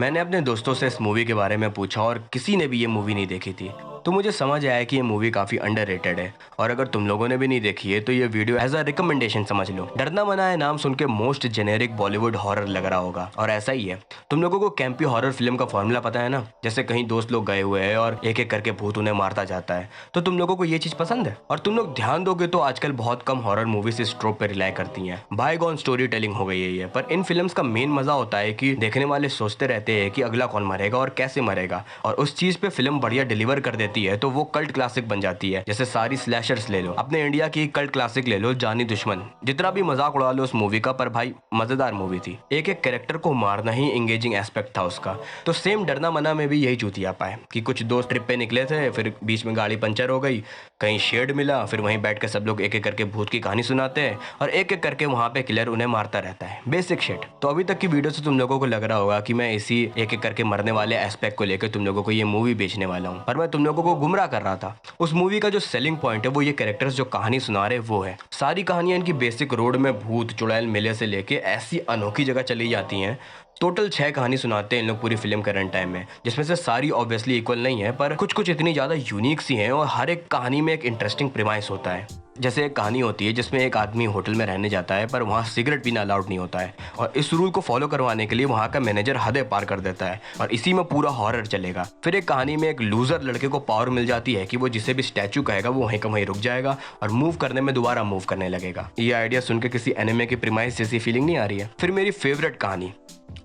मैंने अपने दोस्तों से इस मूवी के बारे में पूछा और किसी ने भी ये मूवी नहीं देखी थी। तो मुझे समझ आया कि ये मूवी काफ़ी अंडररेटेड है और अगर तुम लोगों ने भी नहीं देखी है तो ये वीडियो एज अ रिकमेंडेशन समझ लो। डरना मना है नाम सुन के मोस्ट जेनेरिक बॉलीवुड हॉरर लग रहा होगा और ऐसा ही है। तुम लोगों को कैंपी हॉरर फिल्म का फॉर्मूला पता है ना, जैसे कहीं दोस्त लोग गए हुए हैं और एक एक करके भूत उन्हें मारता जाता है। तो तुम लोगों को ये चीज़ पसंद है और तुम लोग ध्यान दोगे तो आजकल बहुत कम हॉरर मूवीज इस ट्रोप पे रिलाई करती हैं। बायगॉन स्टोरी टेलिंग हो गई है ये, पर इन फिल्म्स का मेन मजा होता है कि देखने वाले सोचते रहते हैं कि अगला कौन मरेगा और कैसे मरेगा, और उस चीज पे फिल्म बढ़िया डिलीवर कर देती है तो वो कल्ट क्लासिक बन जाती है। जैसे सारी स्लैशर्स ले लो, अपने इंडिया की कल्ट क्लासिक ले लो जानी दुश्मन, जितना भी मजाक उड़ा लो उस मूवी का, पर भाई मजेदार मूवी थी। एक एक कैरेक्टर को मारना ही एंगेजिंग एस्पेक्ट था उसका। तो सेम डरना मना में भी यही चूतिया पाए कि कुछ दोस्त ट्रिप पे निकले थे, फिर बीच में गाड़ी पंचर हो गई, कहीं शेड मिला, फिर वहीं बैठ के सब लोग एक एक करके भूत की कहानी सुनाते हैं और एक एक करके वहां पे किलर उन्हें मारता रहता है। Basic shit. तो अभी तक की वीडियो से तुम लोगों को लग रहा होगा कि मैं इसी एक एक करके मरने वाले एस्पेक्ट को लेकर तुम लोगों को ये मूवी बेचने वाला हूँ, पर मैं तुम लोगों को गुमराह कर रहा था। उस मूवी का जो सेलिंग पॉइंट है वो ये कैरेक्टर्स जो कहानी सुना रहे वो है। सारी कहानियां इनकी बेसिक रोड में भूत चुड़ैल मेले से लेके ऐसी अनोखी जगह चली जाती हैं। टोटल 6 कहानी सुनाते हैं इन लोग पूरी फिल्म के रन टाइम में, जिसमें से सारी ऑब्वियसली इक्वल नहीं है, पर कुछ कुछ इतनी ज़्यादा यूनिक सी हैं और हर एक कहानी में एक इंटरेस्टिंग प्रीमाइस होता है। जैसे एक कहानी होती है जिसमें एक आदमी होटल में रहने जाता है पर वहाँ सिगरेट पीना अलाउड नहीं होता है और इस रूल को फॉलो करवाने के लिए वहाँ का मैनेजर हदें पार कर देता है और इसी में पूरा हॉरर चलेगा। फिर एक कहानी में एक लूजर लड़के को पावर मिल जाती है कि वो जिसे भी स्टैचू कहेगा वो वहीं का वहीं रुक जाएगा और मूव करने में दोबारा मूव करने लगेगा। ये आइडिया सुन के किसी एनिमे की प्रीमाइस जैसी फीलिंग नहीं आ रही है। फिर मेरी फेवरेट कहानी,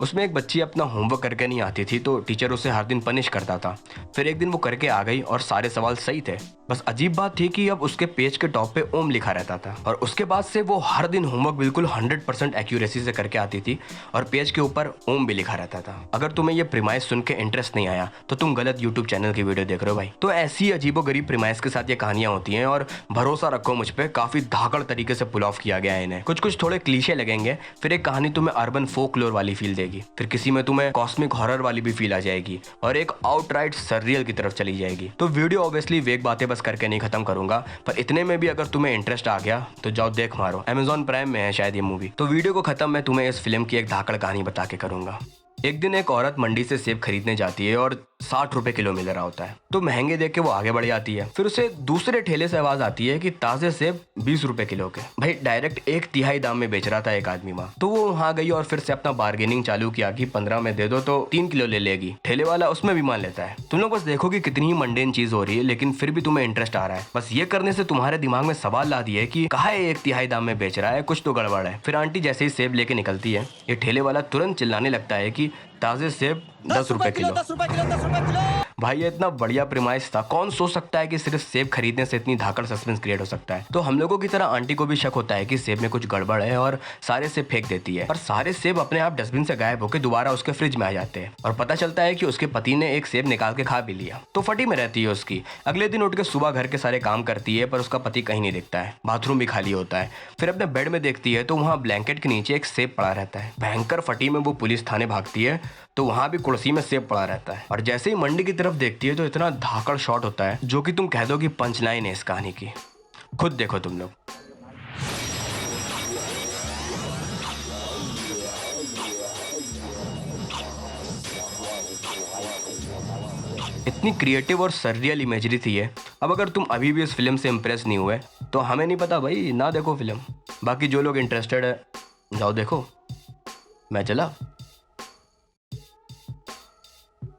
उसमें एक बच्ची अपना होमवर्क करके नहीं आती थी तो टीचर उसे हर दिन पनिश करता था। फिर एक दिन वो करके आ गई और सारे सवाल सही थे, बस अजीब बात थी कि अब उसके पेज के टॉप पे ओम लिखा रहता था और उसके बाद से वो हर दिन होमवर्क बिल्कुल 100% एक्यूरेसी से करके आती थी और पेज के ऊपर ओम भी लिखा रहता था। अगर तुम्हें ये प्रीमाइस सुन के इंटरेस्ट नहीं आया तो तुम गलत यूट्यूब चैनल की वीडियो देख रहे हो भाई। तो ऐसी अजीबोगरीब प्रीमाइस के साथ ये कहानियां होती हैं और भरोसा रखो मुझ पर, काफी धाकड़ तरीके से पुल ऑफ किया गया है इन्हें। कुछ कुछ थोड़े क्लीशे लगेंगे, फिर एक कहानी तुम्हें अर्बन फोकलोर वाली फील देगी, फिर किसी में तुम्हें कॉस्मिक हॉरर वाली भी फील आ जाएगी और एक आउटराइट सररियल की तरफ चली जाएगी। तो वीडियो ऑब्वियसली वेग बातें बस करके नहीं खत्म करूंगा, पर इतने में भी अगर तुम्हें इंटरेस्ट आ गया तो जाओ देख मारो, अमेजॉन प्राइम में है शायद ये मूवी। तो वीडियो को खत्म मैं तुम्हें इस फिल्म की एक धाकड़ कहानी बता के करूंगा। एक दिन एक औरत मंडी से सेब खरीदने जाती है और 60 रुपए किलो मिल रहा होता है, तो महंगे देख के वो आगे बढ़ जाती है। फिर उसे दूसरे ठेले से आवाज आती है कि ताजे सेब 20 रुपए किलो के। भाई डायरेक्ट 1/3 दाम में बेच रहा था एक आदमी वहाँ। तो वो वहाँ गई और फिर से अपना बार्गेनिंग चालू किया कि 15 में दे दो तो 3 किलो ले लेगी। ठेले वाला उसमें भी मान लेता है। तुम लोग बस देखो कि कितनी ही मंडेन चीज हो रही है लेकिन फिर भी तुम्हें इंटरेस्ट आ रहा है। बस ये करने से तुम्हारे दिमाग में सवाल ला दिए कि कहा 1/3 दाम में बेच रहा है, कुछ तो गड़बड़ है। फिर आंटी जैसे ही सेब लेके निकलती है, ये ठेले वाला तुरंत चिल्लाने लगता है कि ताजे सेब 10 रुपए किलो। 10 रुपए किलो 10 रुपए किलो। भाई ये इतना बढ़िया प्रीमाइस था, कौन सोच सकता है कि सिर्फ सेब खरीदने से इतनी धाकड़ सस्पेंस क्रिएट हो सकता है। तो हम लोगों की तरह आंटी को भी शक होता है कि सेब में कुछ गड़बड़ है और सारे सेब फेंक देती है, और सारे सेब अपने आप डस्टबिन से गायब होकर दोबारा उसके फ्रिज में आ जाते हैं और पता चलता है कि उसके पति ने एक सेब निकाल के खा भी लिया। तो फटी में रहती है उसकी। अगले दिन उठ के सुबह घर के सारे काम करती है पर उसका पति कहीं नहीं दिखता है, बाथरूम भी खाली होता है। फिर अपने बेड में देखती है तो वहाँ ब्लैंकेट के नीचे एक सेब पड़ा रहता है। भयंकर फटी में वो पुलिस थाने भागती है तो वहां भी कुर्सी में सेब पड़ा रहता है, और जैसे ही मंडी की तरफ देखती है तो इतना धाकड़ शॉट होता है जो कि तुम कह दो कि पंच लाइन है इस कहानी की। खुद देखो तुम लोग। इतनी क्रिएटिव और सररियल इमेजरी थी ये। अब अगर तुम अभी भी इस फिल्म से इम्प्रेस नहीं हुए तो हमें नहीं पता भाई, ना देखो फिल्म। बाकी जो लोग इंटरेस्टेड है जाओ देखो, मैं चला।